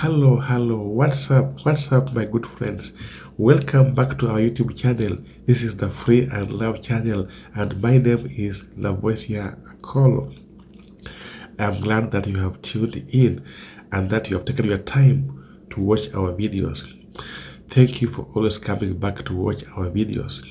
Hello, what's up, my good friends? Welcome back to our YouTube channel. This is the Free and Love channel, and my name is Lavoisia Akolo. I'm glad that you have tuned in and that you have taken your time to watch our videos. Thank you for always coming back to watch our videos.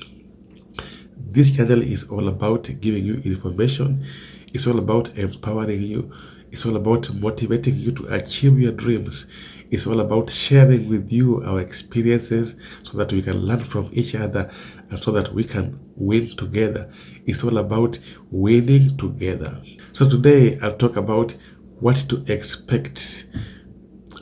This channel is all about giving you information. It's all about empowering you. It's all about motivating you to achieve your dreams. It's all about sharing with you our experiences so that we can learn from each other and so that we can win together. It's all about winning together. So today I'll talk about what to expect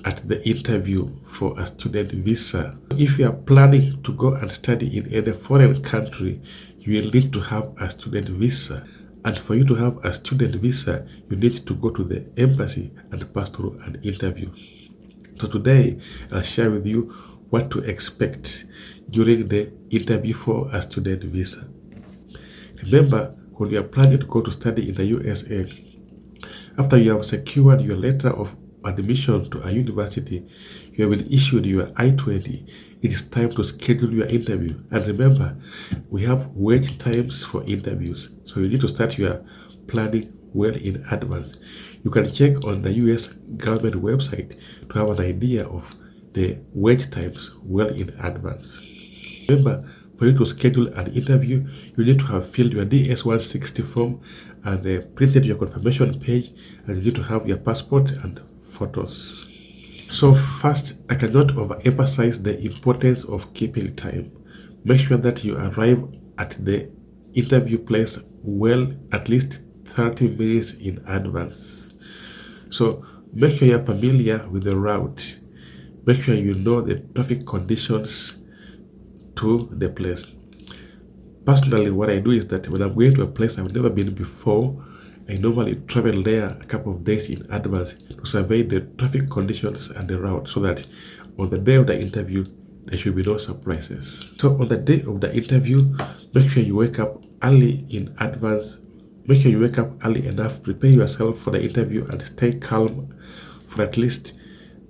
at the interview for a student visa. If you are planning to go and study in any foreign country, you will need to have a student visa. And for you to have a student visa, you need to go to the embassy and pass through an interview. So today, I'll share with you what to expect during the interview for a student visa. Remember, when you are planning to go to study in the USA, after you have secured your letter of admission to a university, you have been issued your I-20, it is time to schedule your interview. And remember, we have wait times for interviews, so you need to start your planning well in advance. You can check on the US government website to have an idea of the wait times well in advance. Remember, for you to schedule an interview, you need to have filled your DS-160 form and printed your confirmation page, and you need to have your passport and photos. So first, I cannot overemphasize the importance of keeping time. Make sure that you arrive at the interview place well, at least 30 minutes in advance. So make sure you're familiar with the route. Make sure you know the traffic conditions to the place. Personally, what I do is that when I'm going to a place I've never been before, I normally travel there a couple of days in advance to survey the traffic conditions and the route so that on the day of the interview, there should be no surprises. So on the day of the interview, make sure you wake up early in advance. Make sure you wake up early enough, prepare yourself for the interview and stay calm for at least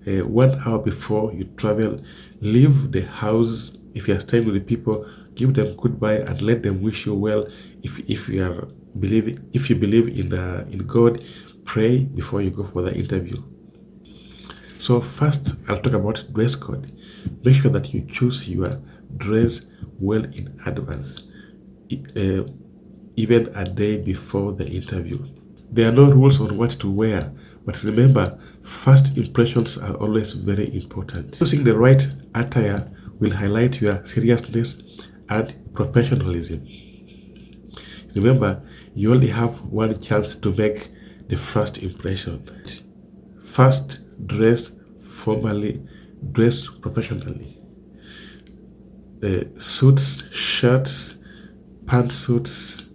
1 hour before you travel. Leave the house. If you are staying with the people, give them goodbye and let them wish you well. If you believe in God, pray before you go for the interview. So first, I'll talk about dress code. Make sure that you choose your dress well in advance, even a day before the interview. There are no rules on what to wear, but remember, first impressions are always very important. Choosing the right attire will highlight your seriousness and professionalism. Remember, you only have one chance to make the first impression. First, dress formally, dress professionally. Suits, shirts, pantsuits,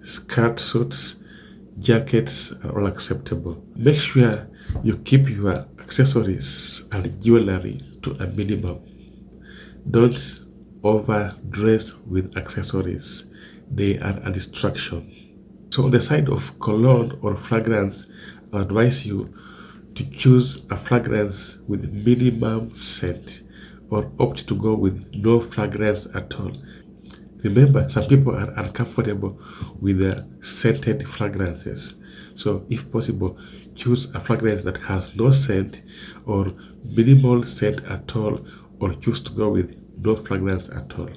skirt suits, jackets are all acceptable. Make sure you keep your accessories and jewelry to a minimum. Don't overdress with accessories. They are a distraction. So on the side of cologne or fragrance, I advise you to choose a fragrance with minimum scent or opt to go with no fragrance at all. Remember, some people are uncomfortable with the scented fragrances. So if possible, choose a fragrance that has no scent or minimal scent at all, or choose to go with no fragrance at all.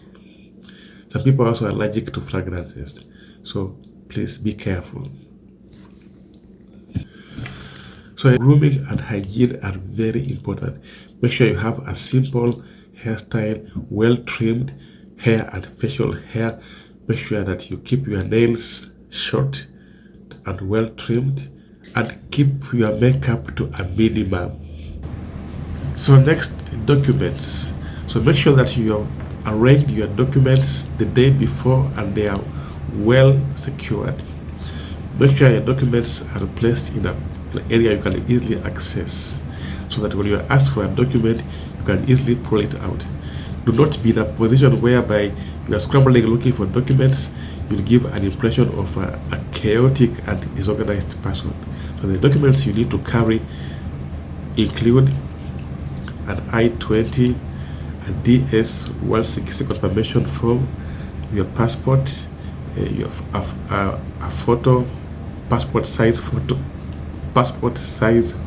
Some people are also allergic to fragrances, so please be careful. So grooming and hygiene are very important. Make sure you have a simple hairstyle, well-trimmed hair and facial hair. Make sure that you keep your nails short and well-trimmed, and keep your makeup to a minimum. So next, documents. So make sure that you have arranged your documents the day before and they are well secured. Make sure your documents are placed in an area you can easily access, so that when you are asked for a document, you can easily pull it out. Do not be in a position whereby you are scrambling looking for documents. You'll give an impression of a chaotic and disorganized person. So the documents you need to carry include an I-20, a DS-160 confirmation form, your passport, a photo, passport size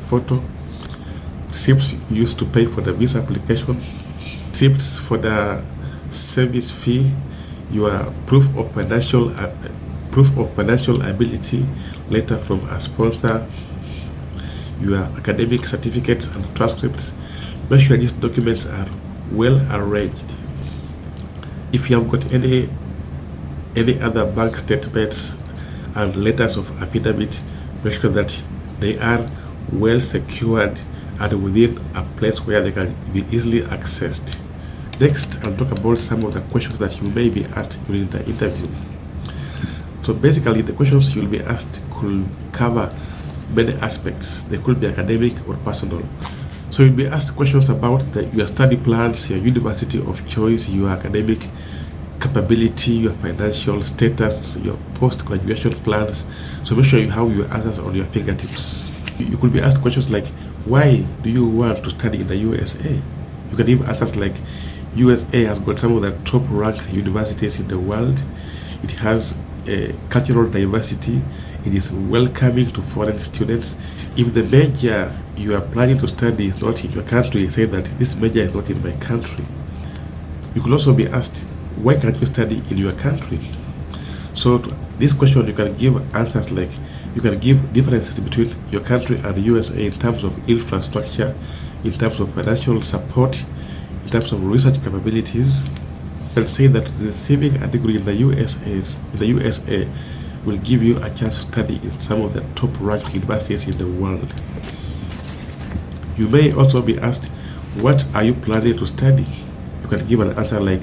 photo, receipts used to pay for the visa application, receipts for the service fee, your proof of financial ability, letter from a sponsor, your academic certificates and transcripts. Make sure these documents are well arranged. If you have got any other bank statements and letters of affidavit, make sure that they are well secured and within a place where they can be easily accessed. Next, I'll talk about some of the questions that you may be asked during the interview. So basically, the questions you'll be asked could cover many aspects. They could be academic or personal. So you'll be asked questions about your study plans, your university of choice, your academic capability, your financial status, your post-graduation plans. So make sure you have your answers on your fingertips. You could be asked questions like, why do you want to study in the USA? You can give answers like, USA has got some of the top ranked universities in the world. It has a cultural diversity. It is welcoming to foreign students. If the major you are planning to study is not in your country, say that this major is not in my country. You could also be asked, why can't you study in your country? So to this question, you can give answers like, you can give differences between your country and the USA in terms of infrastructure, in terms of financial support, in terms of research capabilities. And say that receiving a degree in the USA will give you a chance to study in some of the top ranked universities in the world. You may also be asked, what are you planning to study? You can give an answer like,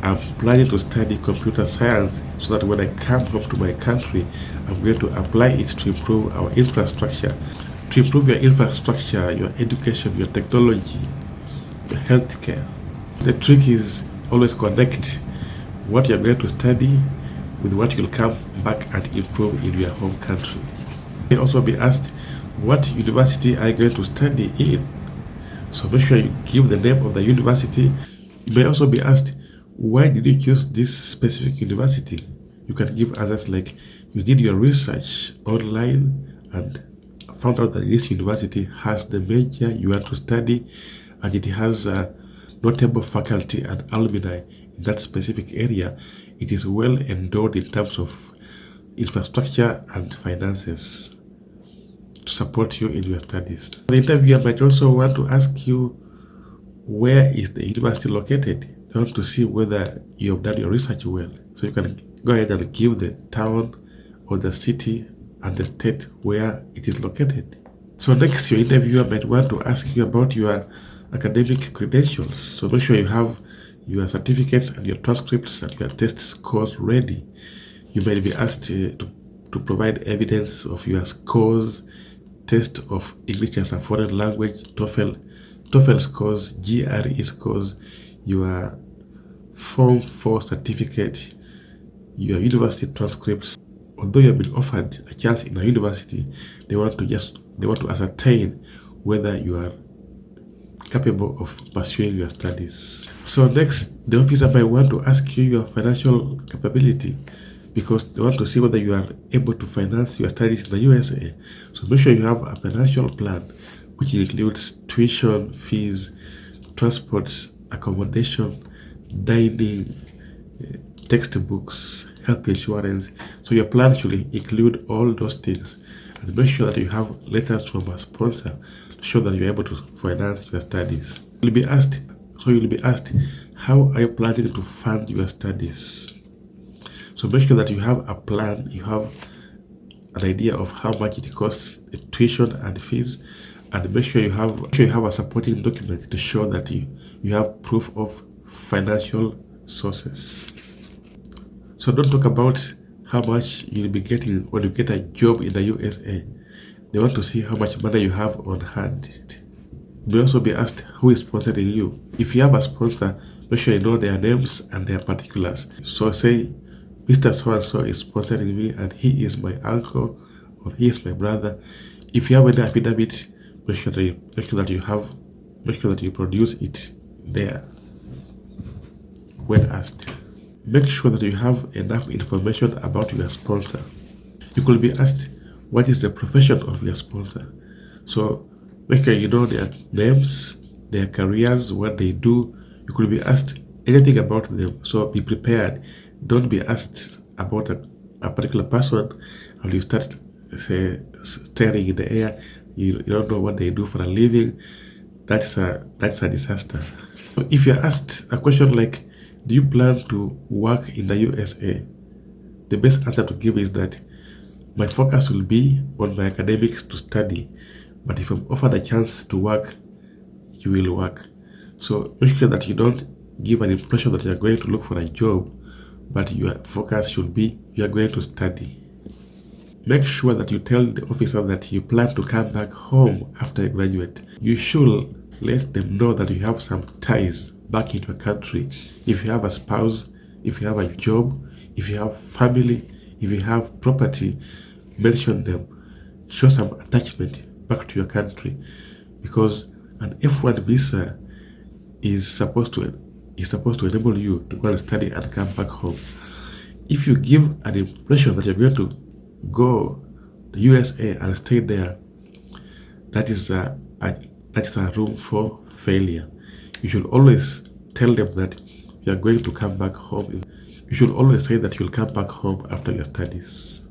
I'm planning to study computer science so that when I come home to my country, I'm going to apply it to improve our infrastructure. To improve your infrastructure, your education, your technology, your healthcare. The trick is always connect what you're going to study with what you'll come back and improve in your home country. You may also be asked, what university are you going to study in? So make sure you give the name of the university. You may also be asked, why did you choose this specific university? You can give answers like, you did your research online and found out that this university has the major you want to study, and it has notable faculty and alumni in that specific area. It is well endowed in terms of infrastructure and finances to support you in your studies. The interviewer might also want to ask you, where is the university located? They want to see whether you have done your research well. So you can go ahead and give the town or the city and the state where it is located. So next, your interviewer might want to ask you about your academic credentials. So make sure you have your certificates and your transcripts and your test scores ready. You might be asked to provide evidence of your scores, test of English as a foreign language, TOEFL scores, GRE scores, your Form 4 certificate, your university transcripts. Although you have been offered a chance in a university, they want to ascertain whether you are capable of pursuing your studies. So next, the officer might want to ask you your financial capability, because they want to see whether you are able to finance your studies in the USA. So make sure you have a financial plan, which includes tuition, fees, transports, accommodation, dining, textbooks, health insurance. So your plan should include all those things, and make sure that you have letters from a sponsor to show that you're able to finance your studies. You'll be asked, how are you planning to fund your studies? So make sure that you have a plan, you have an idea of how much it costs, the tuition and fees, and make sure you have a supporting document to show that you have proof of financial sources. So don't talk about how much you'll be getting when you get a job in the USA. They want to see how much money you have on hand. You may also be asked who is sponsoring you. If you have a sponsor, make sure you know their names and their particulars. So say, Mr. So-and-so is sponsoring me and he is my uncle or he is my brother. If you have any affidavit, make sure that you produce it there when asked. Make sure that you have enough information about your sponsor. You could be asked, what is the profession of your sponsor? So make sure you know their names, their careers, what they do. You could be asked anything about them. So be prepared. Don't be asked about a particular person and you start staring in the air. You don't know what they do for a living. That's a disaster. So if you're asked a question like, do you plan to work in the USA? The best answer to give is that my focus will be on my academics to study, but if I'm offered a chance to work, you will work. So make sure that you don't give an impression that you're going to look for a job, but your focus should be you are going to study. Make sure that you tell the officer that you plan to come back home after you graduate. You should let them know that you have some ties back in your country. If you have a spouse, if you have a job, if you have family, if you have property, mention them. Show some attachment back to your country, because an F1 visa is supposed to enable you to go and study and come back home. If you give an impression that you're going to go to USA and stay there, that is a room for failure. You should always tell them that you are going to come back home. You should always say that you'll come back home after your studies.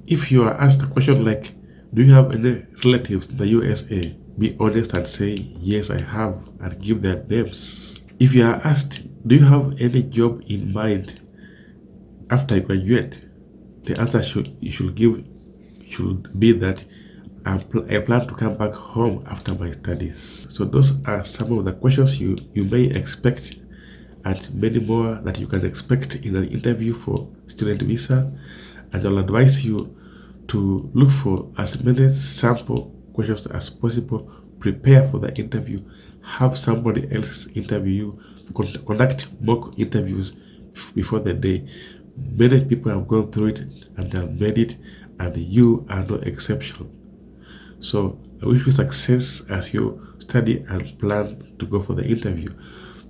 If you are asked a question like, do you have any relatives in the USA? Be honest and say, yes, I have, and give their names. If you are asked, do you have any job in mind after you graduate? The answer you should give should be that I plan to come back home after my studies. So those are some of the questions you may expect, and many more that you can expect in an interview for student visa. And I'll advise you to look for as many sample questions as possible. Prepare for the interview. Have somebody else interview you. Conduct mock interviews before the day. Many people have gone through it and have made it, and you are no exception. So I wish you success as you study and plan to go for the interview.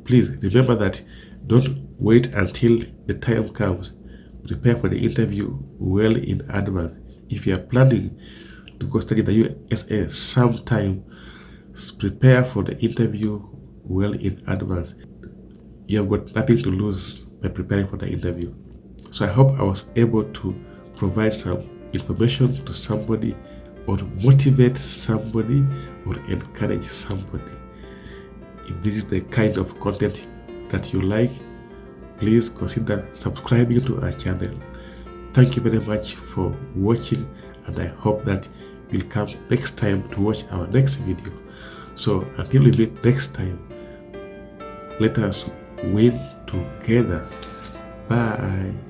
Please remember that don't wait until the time comes. Prepare for the interview well in advance. If you are planning to go study in the USA sometime, prepare for the interview well in advance. You have got nothing to lose by preparing for the interview. So I hope I was able to provide some information to somebody, or motivate somebody, or encourage somebody. If this is the kind of content that you like, please consider subscribing to our channel. Thank you very much for watching, and I hope that you'll come next time to watch our next video. So until we meet next time, let us win together. Bye.